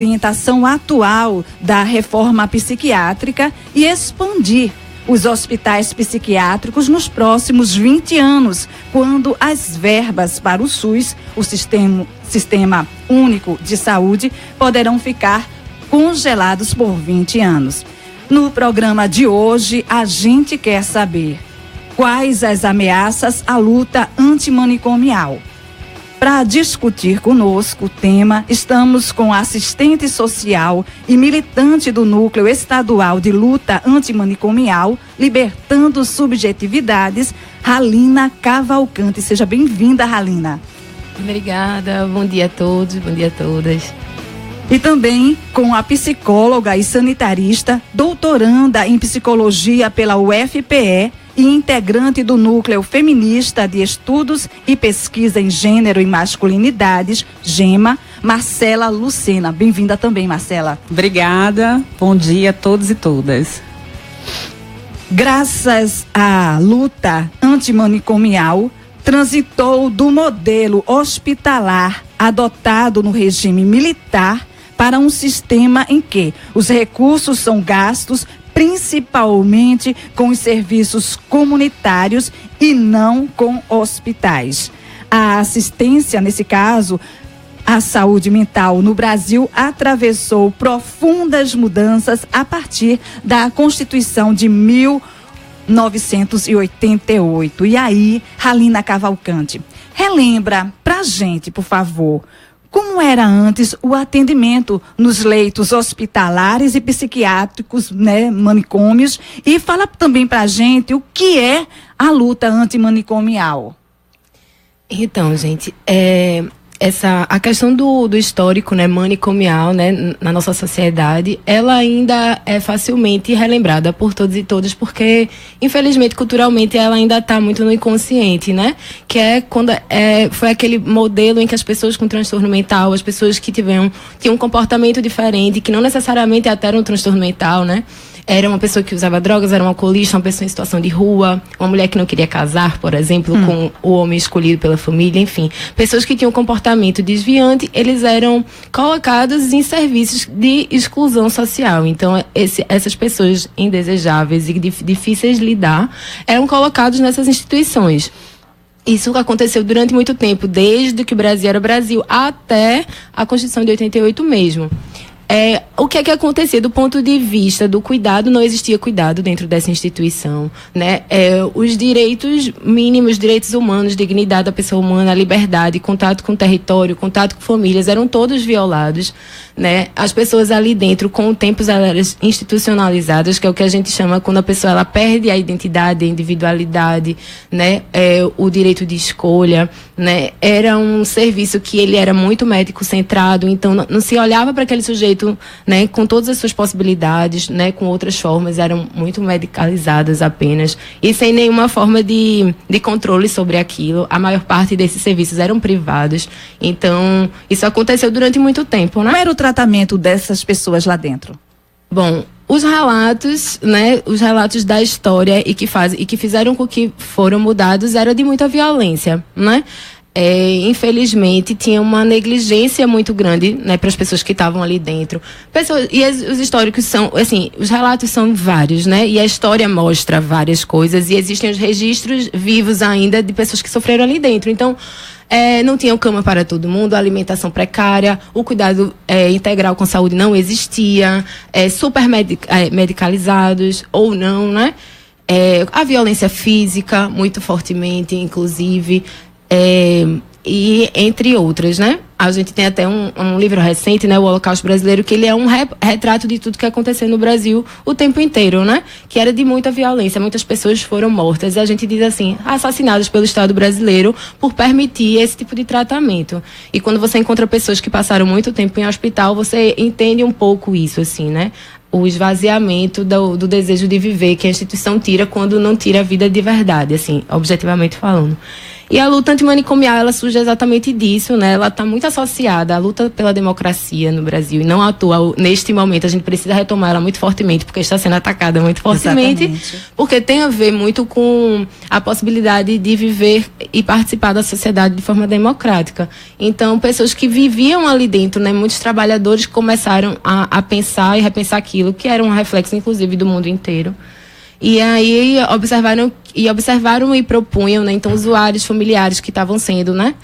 orientação atual da reforma psiquiátrica e expandir os hospitais psiquiátricos nos próximos 20 anos, quando as verbas para o SUS, o Sistema Único de Saúde, poderão ficar congelados por 20 anos. No programa de hoje, a gente quer saber quais as ameaças à luta antimanicomial. Para discutir conosco o tema, estamos com a assistente social e militante do Núcleo Estadual de Luta Antimanicomial, Libertando Subjetividades, Ralina Cavalcante. Seja bem-vinda, Ralina. Obrigada, bom dia a todos, bom dia a todas. E também com a psicóloga e sanitarista, doutoranda em psicologia pela UFPE, e integrante do Núcleo Feminista de Estudos e Pesquisa em Gênero e Masculinidades, GEMA, Marcela Lucena. Bem-vinda também, Marcela. Obrigada, bom dia a todos e todas. Graças à luta antimanicomial, transitou do modelo hospitalar adotado no regime militar para um sistema em que os recursos são gastos principalmente com os serviços comunitários e não com hospitais. A assistência, nesse caso, à saúde mental no Brasil atravessou profundas mudanças a partir da Constituição de 1988. E aí, Ralina Cavalcante, relembra pra gente, por favor, como era antes o atendimento nos leitos hospitalares e psiquiátricos, né, manicômios, e fala também pra gente o que é a luta antimanicomial. Então, gente, a questão do histórico, né, manicomial, né, na nossa sociedade, ela ainda é facilmente relembrada por todos e todas, porque, infelizmente, culturalmente, ela ainda está muito no inconsciente, né? Que é quando foi aquele modelo em que as pessoas com transtorno mental, as pessoas que tinham um comportamento diferente, que não necessariamente até era um transtorno mental, né? Era uma pessoa que usava drogas, era um alcoolista, uma pessoa em situação de rua, uma mulher que não queria casar, por exemplo, com o homem escolhido pela família, enfim. Pessoas que tinham um comportamento desviante, eles eram colocados em serviços de exclusão social. Então, essas pessoas indesejáveis e difíceis de lidar eram colocados nessas instituições. Isso aconteceu durante muito tempo, desde que o Brasil era Brasil até a Constituição de 88 mesmo. O que é que acontecia do ponto de vista do cuidado? Não existia cuidado dentro dessa instituição, né? Os direitos mínimos, direitos humanos, dignidade da pessoa humana, a liberdade, contato com o território, contato com famílias, eram todos violados, né? As pessoas ali dentro, com o tempo, elas eram institucionalizadas, que é o que a gente chama quando a pessoa ela perde a identidade, a individualidade, né? O direito de escolha, né? Era um serviço que ele era muito médico-centrado, então não se olhava para aquele sujeito, né, com todas as suas possibilidades, né, com outras formas, eram muito medicalizadas apenas e sem nenhuma forma de controle sobre aquilo. A maior parte desses serviços eram privados, então isso aconteceu durante muito tempo, né? Como era o tratamento dessas pessoas lá dentro? Bom, os relatos, né, os relatos da história e que fizeram com que foram mudados era de muita violência, né? Infelizmente, tinha uma negligência muito grande, né, para as pessoas que estavam ali dentro. Os históricos são, assim, os relatos são vários, né, e a história mostra várias coisas, e existem os registros vivos ainda de pessoas que sofreram ali dentro. Então, não tinham cama para todo mundo, a alimentação precária, o cuidado integral com saúde não existia, super medicalizados ou não, né? A violência física, muito fortemente, inclusive, e entre outras, né? A gente tem até um livro recente, né, o Holocausto Brasileiro, que ele é um retrato de tudo que aconteceu no Brasil o tempo inteiro, né? Que era de muita violência, muitas pessoas foram mortas, e a gente diz assim, assassinadas pelo Estado brasileiro por permitir esse tipo de tratamento. E quando você encontra pessoas que passaram muito tempo em hospital, você entende um pouco isso, assim, né? O esvaziamento do desejo de viver que a instituição tira quando não tira a vida de verdade, assim, objetivamente falando. E a luta antimanicomial, ela surge exatamente disso, né? Ela está muito associada à luta pela democracia no Brasil. E não à toa, neste momento, a gente precisa retomar ela muito fortemente, porque está sendo atacada muito fortemente. Exatamente. Porque tem a ver muito com a possibilidade de viver e participar da sociedade de forma democrática. Então, pessoas que viviam ali dentro, né? Muitos trabalhadores começaram a pensar e repensar aquilo, que era um reflexo, inclusive, do mundo inteiro. E aí observaram e propunham, né, então, usuários familiares que estavam sendo, né,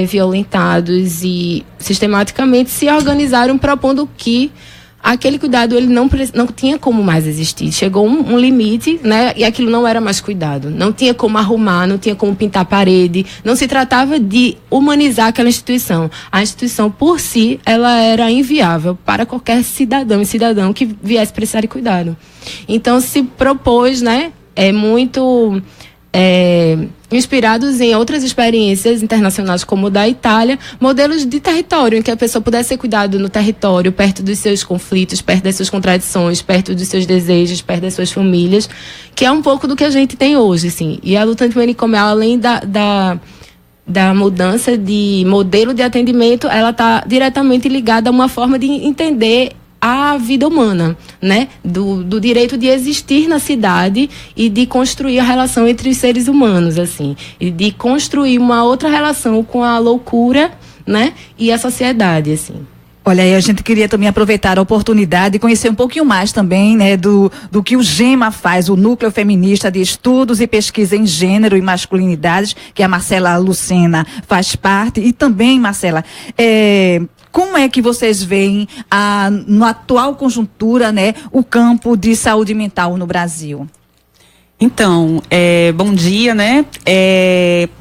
violentados e sistematicamente se organizaram propondo que aquele cuidado ele não tinha como mais existir. Chegou um limite, né, e aquilo não era mais cuidado. Não tinha como arrumar, não tinha como pintar a parede. Não se tratava de humanizar aquela instituição. A instituição, por si, ela era inviável para qualquer cidadão e cidadão que viesse precisar de cuidado. Então, se propôs, né, inspirados em outras experiências internacionais como o da Itália, modelos de território em que a pessoa pudesse ser cuidado no território, perto dos seus conflitos, perto das suas contradições, perto dos seus desejos, perto das suas famílias, que é um pouco do que a gente tem hoje, assim. E a luta antimanicomial, além da mudança de modelo de atendimento, ela está diretamente ligada a uma forma de entender a vida humana, né? Do direito de existir na cidade e de construir a relação entre os seres humanos, assim, e de construir uma outra relação com a loucura, né? E a sociedade, assim. Olha, aí a gente queria também aproveitar a oportunidade e conhecer um pouquinho mais também, né, do que o GEMA faz, o Núcleo Feminista de Estudos e Pesquisa em Gênero e Masculinidades, que a Marcela Lucena faz parte. E também, Marcela, como é que vocês veem, na atual conjuntura, né, o campo de saúde mental no Brasil? Então, bom dia, né?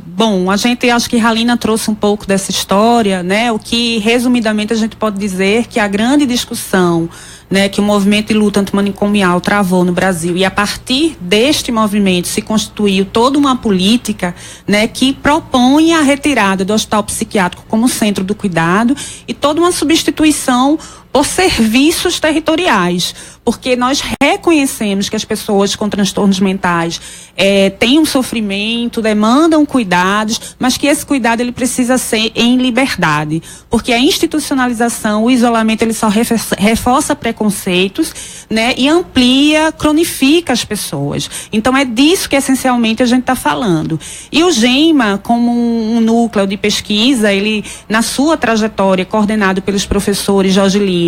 Bom, a gente, acho que Ralina trouxe um pouco dessa história, né? O que, resumidamente, a gente pode dizer que a grande discussão, né, que o movimento de luta antimanicomial travou no Brasil, e a partir deste movimento se constituiu toda uma política, né, que propõe a retirada do hospital psiquiátrico como centro do cuidado e toda uma substituição por serviços territoriais, porque nós reconhecemos que as pessoas com transtornos mentais têm um sofrimento, demandam cuidados, mas que esse cuidado ele precisa ser em liberdade, porque a institucionalização, o isolamento, ele só reforça preconceitos, né, e amplia, cronifica as pessoas. Então é disso que essencialmente a gente está falando. E o GEMA, como um núcleo de pesquisa, ele, na sua trajetória, coordenado pelos professores Jorge Lira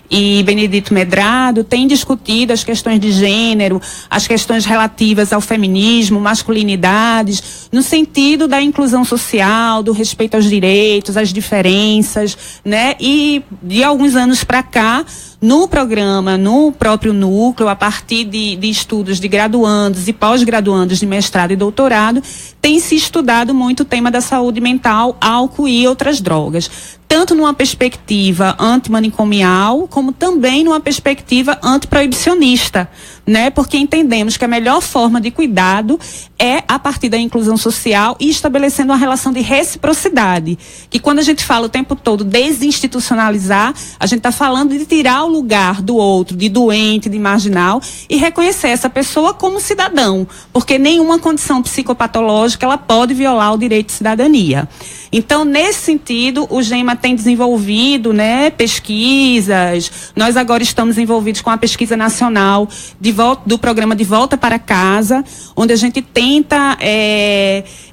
e Benedito Medrado, tem discutido as questões de gênero, as questões relativas ao feminismo, masculinidades, no sentido da inclusão social, do respeito aos direitos, às diferenças, né? E de alguns anos para cá, no programa, no próprio núcleo, a partir de estudos de graduandos e pós-graduandos de mestrado e doutorado, tem se estudado muito o tema da saúde mental, álcool e outras drogas, tanto numa perspectiva antimanicomial, como também numa perspectiva antiproibicionista, né? Porque entendemos que a melhor forma de cuidado é a partir da inclusão social e estabelecendo uma relação de reciprocidade, que quando a gente fala o tempo todo desinstitucionalizar, a gente está falando de tirar o lugar do outro, de doente, de marginal, e reconhecer essa pessoa como cidadão, porque nenhuma condição psicopatológica ela pode violar o direito de cidadania. Então, nesse sentido, o GEMA tem desenvolvido, né, pesquisas. Nós agora estamos envolvidos com a pesquisa nacional do programa De Volta para Casa, onde a gente tenta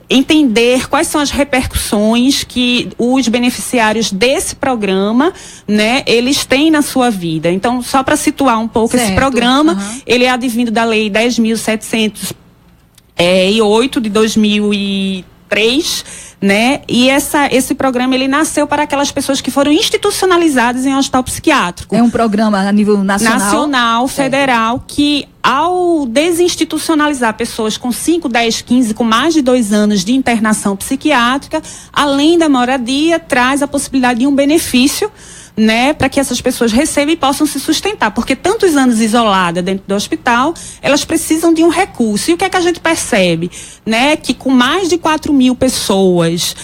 entender quais são as repercussões que os beneficiários desse programa, né, eles têm na sua vida. Então, só para situar um pouco esse programa, ele é advindo da Lei 10.708 de 2003, né? E esse programa ele nasceu para aquelas pessoas que foram institucionalizadas em um hospital psiquiátrico. É um programa a nível nacional? Nacional, federal, que ao desinstitucionalizar pessoas com 5, 10, 15, com mais de 2 anos de internação psiquiátrica, além da moradia, traz a possibilidade de um benefício, né, para que essas pessoas recebam e possam se sustentar, porque tantos anos isoladas dentro do hospital, elas precisam de um recurso. E o que é que a gente percebe? Né, que com mais de 4.000 pessoas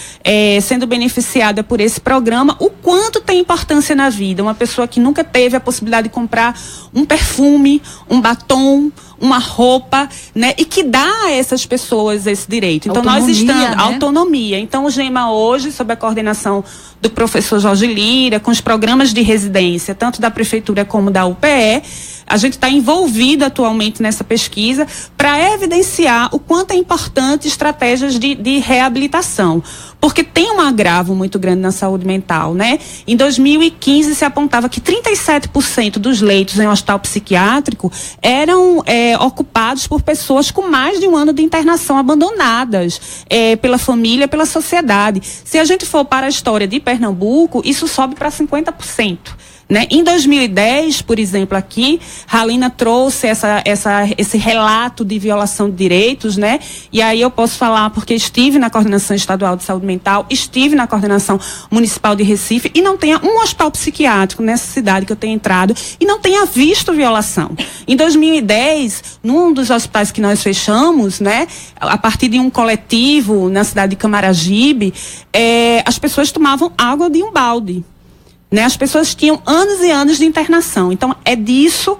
sendo beneficiada por esse programa, o quanto tem importância na vida. Uma pessoa que nunca teve a possibilidade de comprar um perfume, um batom, uma roupa, né, e que dá a essas pessoas esse direito. Então nós estamos, né? Autonomia. Então o GEMA hoje, sob a coordenação do professor Jorge Lira, com os programas de residência, tanto da prefeitura como da UPE, a gente está envolvido atualmente nessa pesquisa para evidenciar o quanto é importante estratégias de reabilitação. Porque tem um agravo muito grande na saúde mental, né? Em 2015 se apontava que 37% dos leitos em um hospital psiquiátrico eram ocupados por pessoas com mais de um ano de internação, abandonadas pela família, pela sociedade. Se a gente for para a história de Pernambuco, isso sobe para 50%. Né? Em 2010, por exemplo, aqui, Halina trouxe esse relato de violação de direitos, né? E aí eu posso falar porque estive na Coordenação Estadual de Saúde Mental, estive na Coordenação Municipal de Recife e não tenha um hospital psiquiátrico nessa cidade que eu tenha entrado e não tenha visto violação. Em 2010, num dos hospitais que nós fechamos, né? A partir de um coletivo na cidade de Camaragibe, as pessoas tomavam água de um balde. Né? As pessoas tinham anos e anos de internação. Então, é disso,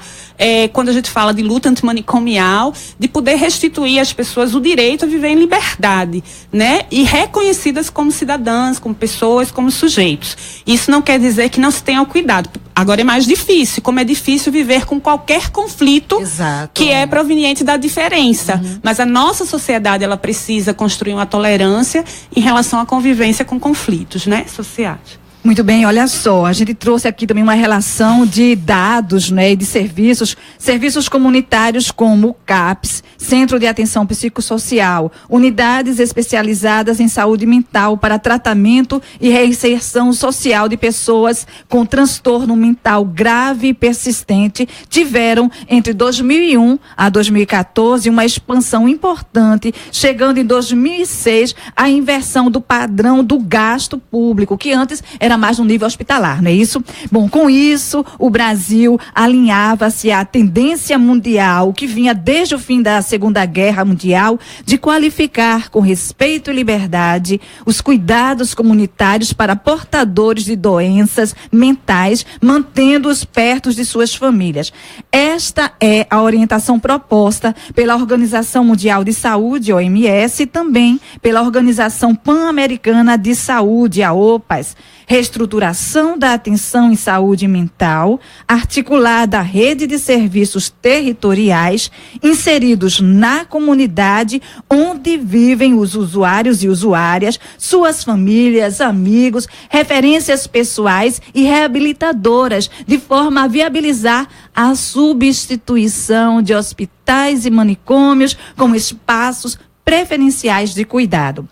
quando a gente fala de luta antimanicomial, de poder restituir às pessoas o direito a viver em liberdade, né? E reconhecidas como cidadãs, como pessoas, como sujeitos. Isso não quer dizer que não se tenha o cuidado. Agora é mais difícil, como é difícil viver com qualquer conflito. Exato. Que é proveniente da diferença. Uhum. Mas a nossa sociedade, ela precisa construir uma tolerância em relação à convivência com conflitos, né, sociais. Muito bem, olha só, a gente trouxe aqui também uma relação de dados, né, e de serviços comunitários como o CAPS, Centro de Atenção Psicossocial, unidades especializadas em saúde mental para tratamento e reinserção social de pessoas com transtorno mental grave e persistente, tiveram entre 2001 a 2014 uma expansão importante, chegando em 2006 à inversão do padrão do gasto público, que antes era mais no nível hospitalar, não é isso? Bom, com isso, o Brasil alinhava-se à tendência mundial que vinha desde o fim da Segunda Guerra Mundial de qualificar com respeito e liberdade os cuidados comunitários para portadores de doenças mentais, mantendo-os perto de suas famílias. Esta é a orientação proposta pela Organização Mundial de Saúde, OMS, e também pela Organização Pan-Americana de Saúde, a OPAS. Reestruturação da atenção em saúde mental, articulada à rede de serviços territoriais, inseridos na comunidade onde vivem os usuários e usuárias, suas famílias, amigos, referências pessoais e reabilitadoras, de forma a viabilizar a substituição de hospitais e manicômios como espaços preferenciais de cuidado.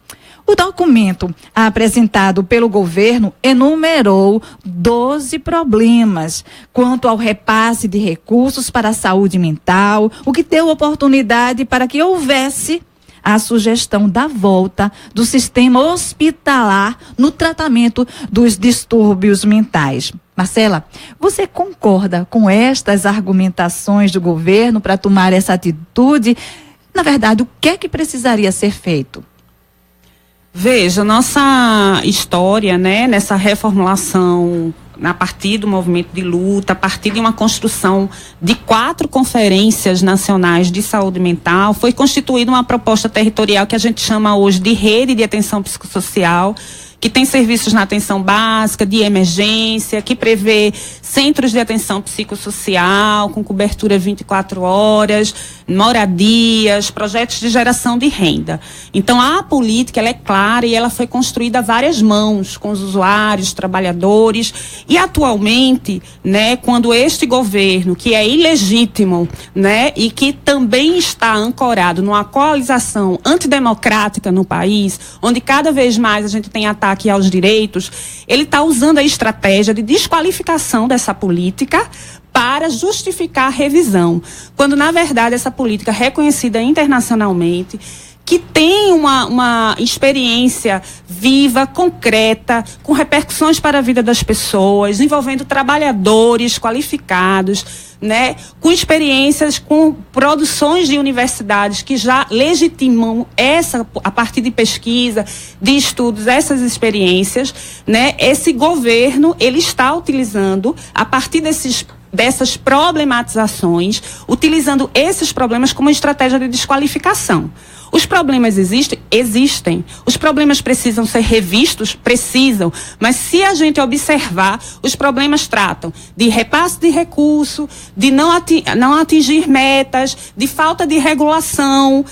O documento apresentado pelo governo enumerou 12 problemas quanto ao repasse de recursos para a saúde mental, o que deu oportunidade para que houvesse a sugestão da volta do sistema hospitalar no tratamento dos distúrbios mentais. Marcela, você concorda com estas argumentações do governo para tomar essa atitude? Na verdade, o que é que precisaria ser feito? Veja, nossa história, né, nessa reformulação a partir do movimento de luta, a partir de uma construção de 4 conferências nacionais de saúde mental, foi constituída uma proposta territorial que a gente chama hoje de rede de atenção psicossocial, que tem serviços na atenção básica, de emergência, que prevê centros de atenção psicossocial, com cobertura 24 horas, moradias, projetos de geração de renda. Então, a política, ela é clara e ela foi construída a várias mãos, com os usuários, trabalhadores, e atualmente, né, quando este governo, que é ilegítimo, né, e que também está ancorado numa coalização antidemocrática no país, onde cada vez mais a gente tem ataques aos direitos, ele está usando a estratégia de desqualificação dessa política para justificar a revisão, quando na verdade essa política reconhecida internacionalmente, que tem uma experiência viva, concreta, com repercussões para a vida das pessoas, envolvendo trabalhadores qualificados, né, com experiências, com produções de universidades que já legitimam a partir de pesquisa, de estudos, essas experiências, né, esse governo, ele está utilizando, a partir dessas problematizações, utilizando esses problemas como estratégia de desqualificação. Os problemas existem. Os problemas precisam ser revistos? Precisam. Mas se a gente observar, os problemas tratam de repasse de recurso, de não atingir metas, de falta de regulação.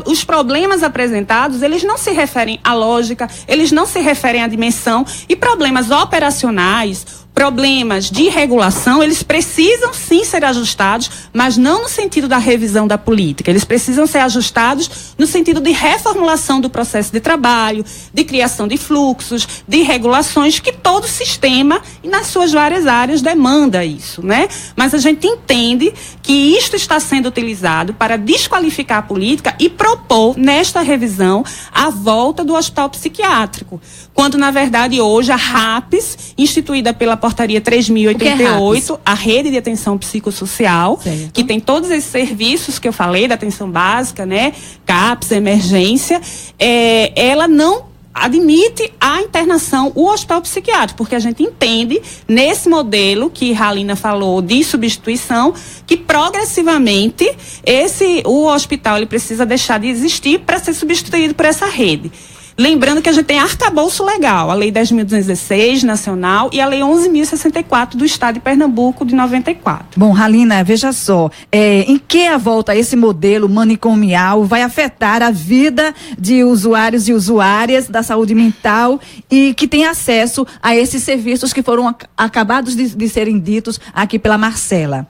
Os problemas apresentados, eles não se referem à lógica, eles não se referem à dimensão. E problemas operacionais, problemas de regulação, eles precisam sim ser ajustados, mas não no sentido da revisão da política. Eles precisam ser ajustados no sentido de reformulação do processo de trabalho, de criação de fluxos, de regulações que todo sistema, e nas suas várias áreas, demanda isso, né? Mas a gente entende que isto está sendo utilizado para desqualificar a política e propor, nesta revisão, a volta do hospital psiquiátrico. Quando, na verdade, hoje, a RAPS, instituída pela Portaria 3.088, a Rede de Atenção Psicossocial, certo, que tem todos esses serviços que eu falei, da atenção básica, né, CAPS, emergência, ela não admite a internação, o hospital psiquiátrico, porque a gente entende, nesse modelo que Ralina falou de substituição, que progressivamente o hospital ele precisa deixar de existir para ser substituído por essa rede. Lembrando que a gente tem arcabouço legal, a Lei 10.216 nacional e a Lei 11.064 do Estado de Pernambuco de 94. Bom, Ralina, veja só, em que a volta a esse modelo manicomial vai afetar a vida de usuários e usuárias da saúde mental e que têm acesso a esses serviços que foram acabados de serem ditos aqui pela Marcela?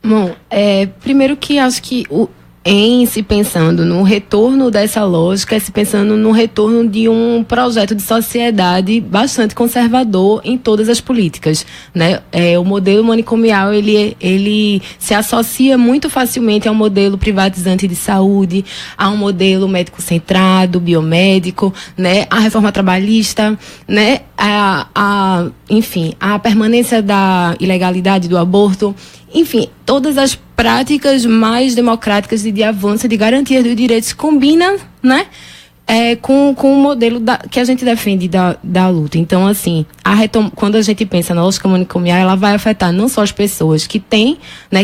Bom, primeiro que acho que em se pensando no retorno dessa lógica, se pensando no retorno de um projeto de sociedade bastante conservador em todas as políticas, né? O modelo manicomial, ele se associa muito facilmente ao modelo privatizante de saúde, a um modelo médico-centrado, biomédico, né? A reforma trabalhista, né? Enfim, a permanência da ilegalidade do aborto, enfim, todas as práticas mais democráticas e de avanço de garantia dos direitos combinam, né, com o modelo que a gente defende da luta. Então, assim, quando a gente pensa na lógica manicomial, ela vai afetar não só as pessoas que têm, né,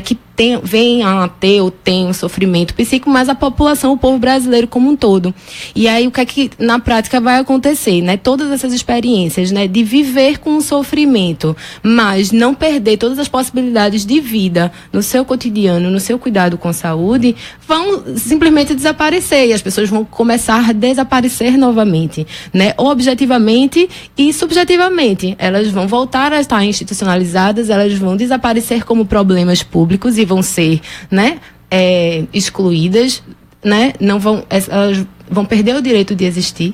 vêm a ter ou têm um sofrimento psíquico, mas a população, o povo brasileiro como um todo. E aí, o que é que na prática vai acontecer, né? Todas essas experiências, né, de viver com o sofrimento, mas não perder todas as possibilidades de vida no seu cotidiano, no seu cuidado com saúde, vão simplesmente desaparecer e as pessoas vão começar a desaparecer novamente, né? Objetivamente e subjetivamente. Elas vão voltar a estar institucionalizadas, elas vão desaparecer como problemas públicos e vão ser, né, excluídas, né, elas vão perder o direito de existir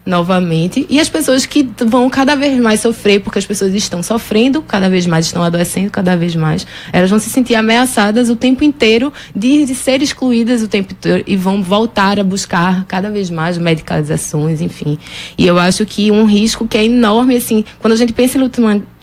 novamente, e as pessoas que vão cada vez mais sofrer, porque as pessoas estão sofrendo, cada vez mais estão adoecendo, cada vez mais, elas vão se sentir ameaçadas o tempo inteiro de ser excluídas o tempo inteiro e vão voltar a buscar cada vez mais medicalizações, enfim. E eu acho que um risco que é enorme, assim, quando a gente pensa em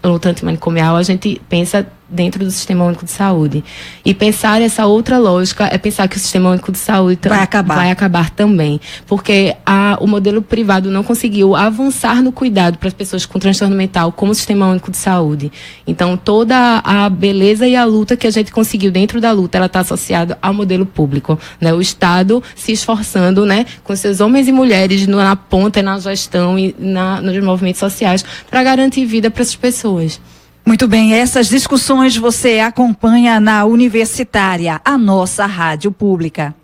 luta antimanicomial, a gente pensa dentro do Sistema Único de Saúde. E pensar essa outra lógica é pensar que o Sistema Único de Saúde vai acabar também. Porque o modelo privado não conseguiu avançar no cuidado para as pessoas com transtorno mental como o Sistema Único de Saúde. Então, toda a beleza e a luta que a gente conseguiu dentro da luta, ela está associada ao modelo público, né? O Estado se esforçando, né, com seus homens e mulheres na ponta, na gestão e nos movimentos sociais para garantir vida para essas pessoas. Muito bem, essas discussões você acompanha na Universitária, a nossa rádio pública.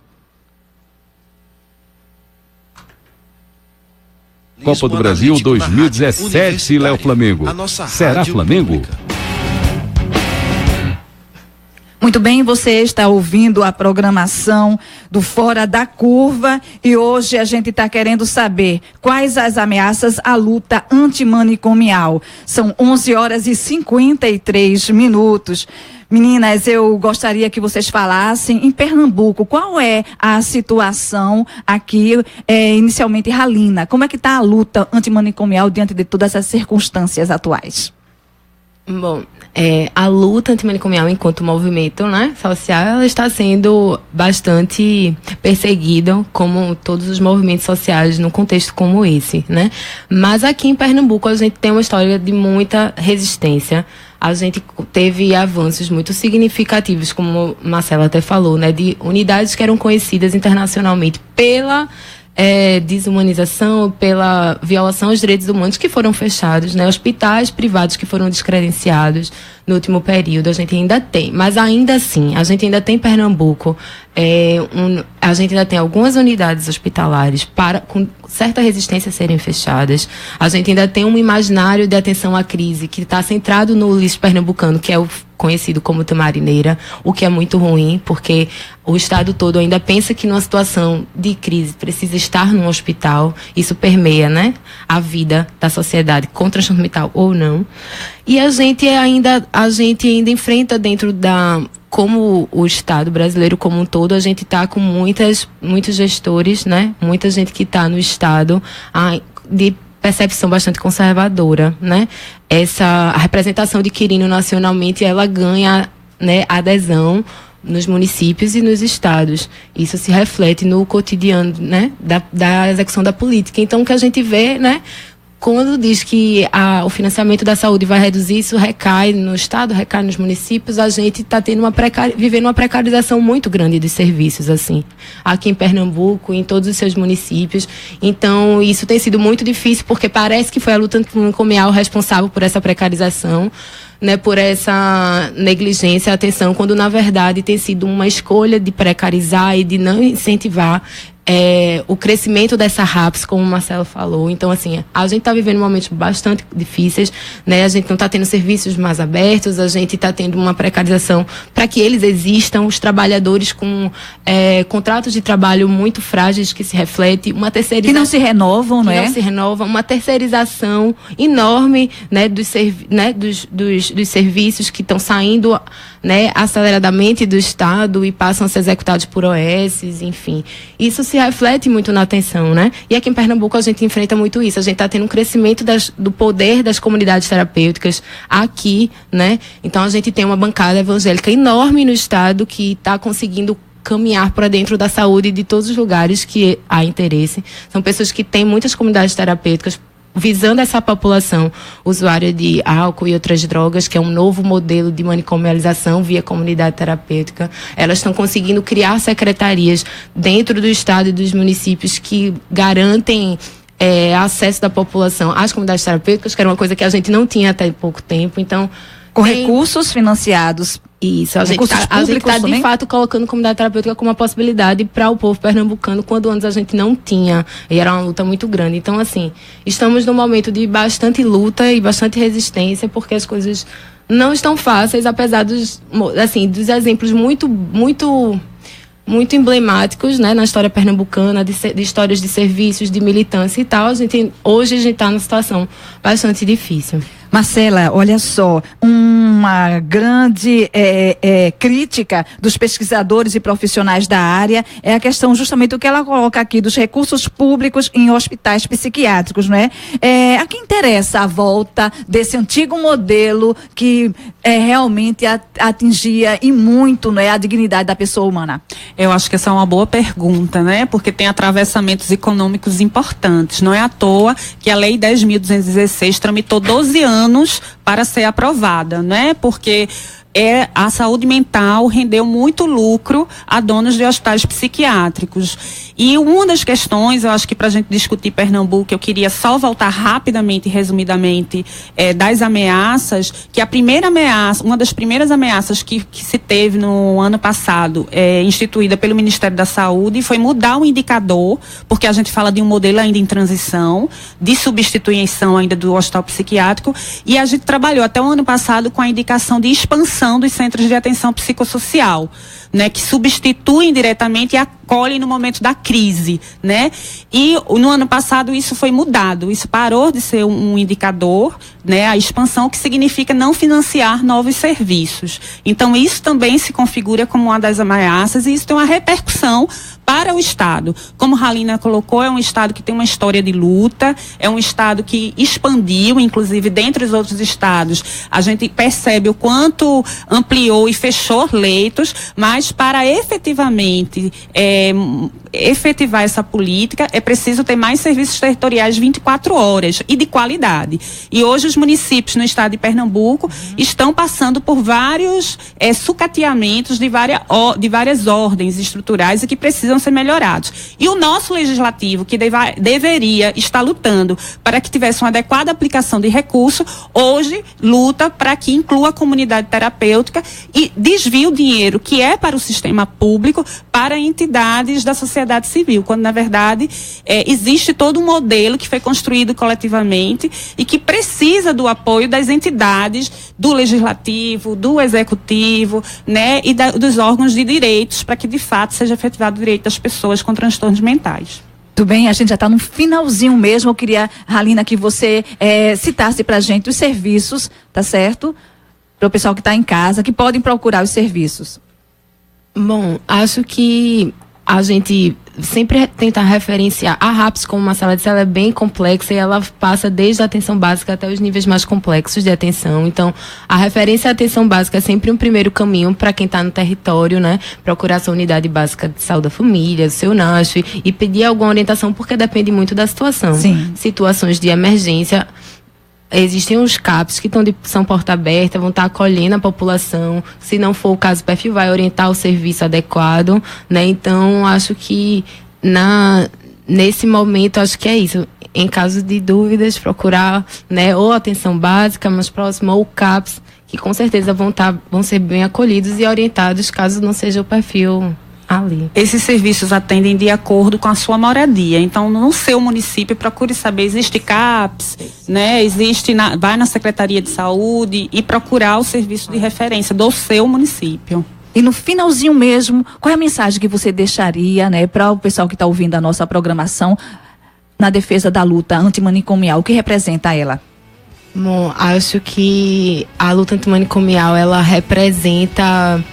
Copa do Brasil 2017, Léo Flamengo. Será Flamengo? Muito bem, você está ouvindo a programação do Fora da Curva e hoje a gente está querendo saber quais as ameaças à luta antimanicomial. São 11h53. Meninas, eu gostaria que vocês falassem em Pernambuco, qual é a situação aqui, inicialmente Ralina, como é que está a luta antimanicomial diante de todas as circunstâncias atuais? Bom, a luta antimanicomial enquanto movimento, né, social, ela está sendo bastante perseguida, como todos os movimentos sociais num contexto como esse, né? Mas aqui em Pernambuco a gente tem uma história de muita resistência. A gente teve avanços muito significativos, como Marcela até falou, né, de unidades que eram conhecidas internacionalmente pela desumanização, pela violação aos direitos humanos que foram fechados, né? Hospitais privados que foram descredenciados no último período, a gente ainda tem. Mas ainda assim, a gente ainda tem em Pernambuco, a gente ainda tem algumas unidades hospitalares com certa resistência a serem fechadas. A gente ainda tem um imaginário de atenção à crise que está centrado no lixo pernambucano, que é o conhecido como Tamarineira, o que é muito ruim, porque o estado todo ainda pensa que numa situação de crise precisa estar num hospital. Isso permeia, né, a vida da sociedade, com transtorno mental ou não. E a gente ainda enfrenta dentro como o Estado brasileiro como um todo, a gente está com muitos gestores, né, muita gente que está no Estado de percepção bastante conservadora, né? A representação de Quirino nacionalmente, ela ganha, né, adesão nos municípios e nos estados. Isso se reflete no cotidiano, né, da execução da política. Então, o que a gente vê, né, quando diz que o financiamento da saúde vai reduzir, isso recai no Estado, recai nos municípios, a gente está vivendo uma precarização muito grande dos serviços, assim, aqui em Pernambuco, em todos os seus municípios. Então, isso tem sido muito difícil, porque parece que foi a luta antimanicomial responsável por essa precarização, né, por essa negligência, atenção, quando na verdade tem sido uma escolha de precarizar e de não incentivar o crescimento dessa RAPS, como o Marcelo falou. Então, assim, a gente está vivendo momentos bastante difíceis, né? A gente não está tendo serviços mais abertos, a gente está tendo uma precarização para que eles existam, os trabalhadores com contratos de trabalho muito frágeis, que se reflete, uma terceirização... Que não se renovam, não é? Que não se renovam, uma terceirização enorme, né, dos serviços que estão saindo, né, aceleradamente do Estado e passam a ser executados por OS, enfim. Isso se reflete muito na atenção, né? E aqui em Pernambuco a gente enfrenta muito isso. A gente está tendo um crescimento do poder das comunidades terapêuticas aqui, né? Então a gente tem uma bancada evangélica enorme no Estado que está conseguindo caminhar para dentro da saúde de todos os lugares que há interesse. São pessoas que têm muitas comunidades terapêuticas visando essa população usuária de álcool e outras drogas, que é um novo modelo de manicomialização via comunidade terapêutica. Elas estão conseguindo criar secretarias dentro do Estado e dos municípios que garantem acesso da população às comunidades terapêuticas, que era uma coisa que a gente não tinha até pouco tempo. Então, com recursos financiados. Isso, a gente está de fato colocando comunidade terapêutica como uma possibilidade para o povo pernambucano, quando antes a gente não tinha, e era uma luta muito grande. Então, assim, estamos num momento de bastante luta e bastante resistência, porque as coisas não estão fáceis, apesar dos exemplos muito emblemáticos, né, na história pernambucana, de histórias de serviços, de militância e tal. Hoje a gente está numa situação bastante difícil. Marcela, olha só, uma grande crítica dos pesquisadores e profissionais da área é a questão, justamente o que ela coloca aqui, dos recursos públicos em hospitais psiquiátricos, não é? A quem interessa a volta desse antigo modelo que realmente atingia e muito, não é, a dignidade da pessoa humana? Eu acho que essa é uma boa pergunta, né? Porque tem atravessamentos econômicos importantes. Não é à toa que a Lei 10.216 tramitou 12 anos para ser aprovada, né? Porque a saúde mental rendeu muito lucro a donos de hospitais psiquiátricos. E uma das questões, eu acho que para a gente discutir Pernambuco, eu queria só voltar rapidamente e resumidamente das ameaças, que a primeira ameaça, uma das primeiras ameaças que se teve no ano passado, instituída pelo Ministério da Saúde, foi mudar o indicador, porque a gente fala de um modelo ainda em transição, de substituição ainda do hospital psiquiátrico, e a gente trabalhou até o ano passado com a indicação de expansão dos centros de atenção psicossocial, né, que substituem diretamente e acolhem no momento da crise, né? E no ano passado isso foi mudado, isso parou de ser um indicador, né, a expansão, que significa não financiar novos serviços. Então isso também se configura como uma das ameaças e isso tem uma repercussão para o Estado. Como Ralina colocou, é um Estado que tem uma história de luta, é um Estado que expandiu, inclusive dentre os outros estados, a gente percebe o quanto ampliou e fechou leitos, mas para efetivamente efetivar essa política, é preciso ter mais serviços territoriais 24 horas e de qualidade. E hoje os municípios no estado de Pernambuco estão passando por vários sucateamentos de várias ordens estruturais e que precisam ser melhorados. E o nosso legislativo, que deveria estar lutando para que tivesse uma adequada aplicação de recurso, hoje luta para que inclua a comunidade terapêutica e desvie o dinheiro que é para o sistema público para entidades da sociedade civil, quando na verdade existe todo um modelo que foi construído coletivamente e que precisa do apoio das entidades, do legislativo, do executivo, né, e dos órgãos de direitos, para que de fato seja efetivado o direito das pessoas com transtornos mentais. Muito bem, a gente já está no finalzinho mesmo. Eu queria, Ralina, que você citasse para a gente os serviços, tá certo? Para o pessoal que está em casa, que podem procurar os serviços. Bom, acho que a gente sempre tenta referenciar a RAPS como uma sala de cela, é bem complexa e ela passa desde a atenção básica até os níveis mais complexos de atenção. Então, a referência à atenção básica é sempre um primeiro caminho para quem está no território, né? Procurar sua unidade básica de saúde da família, do seu NASF, e pedir alguma orientação, porque depende muito da situação. Sim. Situações de emergência, existem os CAPs que são porta aberta, vão estar acolhendo a população. Se não for o caso, o perfil vai orientar o serviço adequado, né? Então, acho que nesse momento, acho que é isso. Em caso de dúvidas, procurar, né, ou atenção básica mais próxima, ou CAPs, que com certeza vão ser bem acolhidos e orientados, caso não seja o perfil ali. Esses serviços atendem de acordo com a sua moradia. Então, no seu município, procure saber, existe CAPS, né? Vai na Secretaria de Saúde e procurar o serviço de referência do seu município. E no finalzinho mesmo, qual é a mensagem que você deixaria, né, para o pessoal que está ouvindo a nossa programação na defesa da luta antimanicomial? O que representa ela? Bom, acho que a luta antimanicomial, ela representa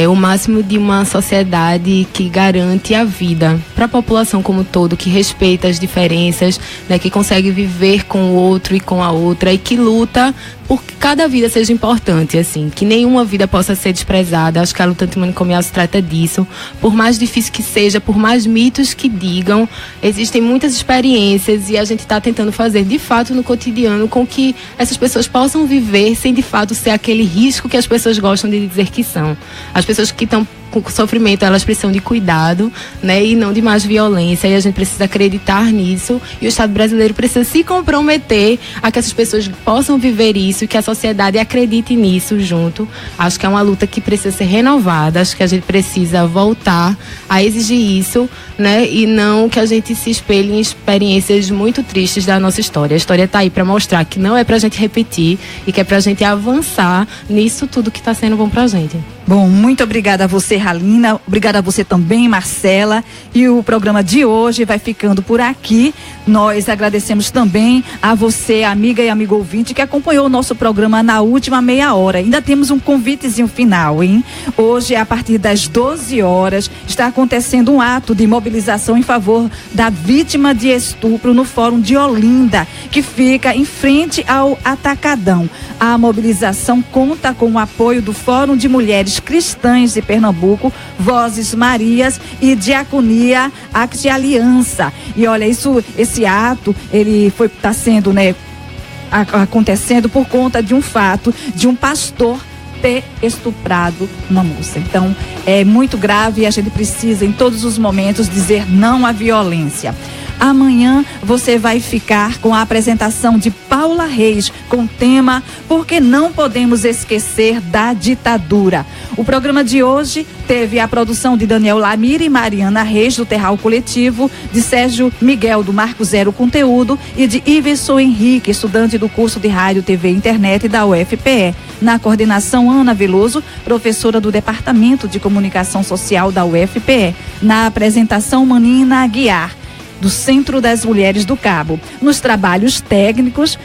o máximo de uma sociedade que garante a vida para a população como um todo, que respeita as diferenças, né, que consegue viver com o outro e com a outra e que luta por que cada vida seja importante, assim, que nenhuma vida possa ser desprezada. Acho que a luta antimanicomial se trata disso. Por mais difícil que seja, por mais mitos que digam, existem muitas experiências e a gente está tentando fazer de fato no cotidiano com que essas pessoas possam viver sem de fato ser aquele risco que as pessoas gostam de dizer que são. As pessoas que estão com sofrimento, elas precisam de cuidado, né, e não de mais violência, e a gente precisa acreditar nisso, e o Estado brasileiro precisa se comprometer a que essas pessoas possam viver isso, que a sociedade acredite nisso junto. Acho que é uma luta que precisa ser renovada, acho que a gente precisa voltar a exigir isso, né, e não que a gente se espelhe em experiências muito tristes da nossa história. A história está aí para mostrar que não é pra gente repetir e que é pra gente avançar nisso tudo que está sendo bom pra gente. Bom, muito obrigada a você, Ralina, obrigada a você também, Marcela, e o programa de hoje vai ficando por aqui. Nós agradecemos também a você, amiga e amigo ouvinte, que acompanhou o nosso programa na última meia hora. Ainda temos um convitezinho final, hein? Hoje, a partir das 12 horas, está acontecendo um ato de mobilização em favor da vítima de estupro no Fórum de Olinda, que fica em frente ao Atacadão. A mobilização conta com o apoio do Fórum de Mulheres Cristãs de Pernambuco, Vozes Marias e Diaconia Acte Aliança. E olha, esse ato, ele está sendo, né, acontecendo por conta de um fato de um pastor ter estuprado uma moça. Então, é muito grave e a gente precisa, em todos os momentos, dizer não à violência. Amanhã você vai ficar com a apresentação de Paula Reis com o tema Porque Não Podemos Esquecer da Ditadura. O programa de hoje teve a produção de Daniel Lamir e Mariana Reis, do Terral Coletivo, de Sérgio Miguel, do Marco Zero Conteúdo, e de Iverson Henrique, estudante do curso de Rádio, TV e Internet da UFPE. Na coordenação, Ana Veloso, professora do Departamento de Comunicação Social da UFPE. Na apresentação, Manina Aguiar, do Centro das Mulheres do Cabo. Nos trabalhos técnicos,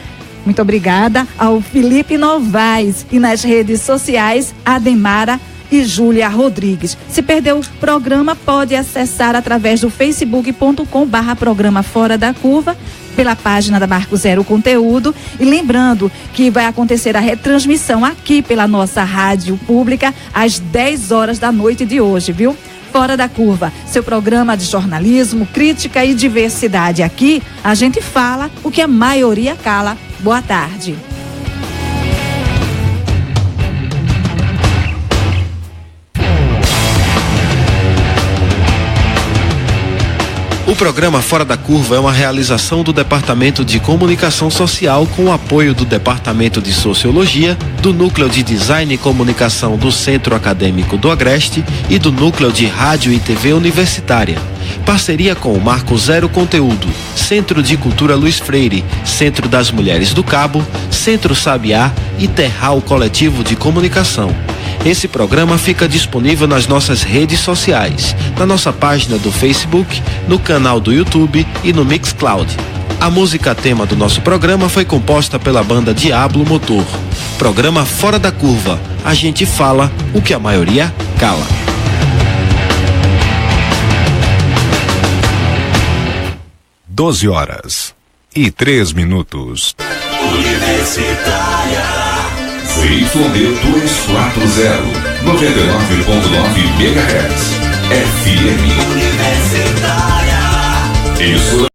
muito obrigada ao Felipe Novaes, e nas redes sociais, Ademara e Júlia Rodrigues. Se perdeu o programa, pode acessar através do facebook.com/programa Fora da Curva, pela página da Marco Zero Conteúdo. E lembrando que vai acontecer a retransmissão aqui pela nossa rádio pública às 10 horas da noite de hoje, viu? Fora da Curva, seu programa de jornalismo, crítica e diversidade. Aqui a gente fala o que a maioria cala. Boa tarde. O programa Fora da Curva é uma realização do Departamento de Comunicação Social com o apoio do Departamento de Sociologia, do Núcleo de Design e Comunicação do Centro Acadêmico do Agreste e do Núcleo de Rádio e TV Universitária. Parceria com o Marco Zero Conteúdo, Centro de Cultura Luiz Freire, Centro das Mulheres do Cabo, Centro Sabiá e Terral Coletivo de Comunicação. Esse programa fica disponível nas nossas redes sociais, na nossa página do Facebook, no canal do YouTube e no Mixcloud. A música tema do nosso programa foi composta pela banda Diablo Motor. Programa Fora da Curva. A gente fala o que a maioria cala. (12h03). Universitária ZYD 240, 99.9 MHz, FM Universitária. Isso.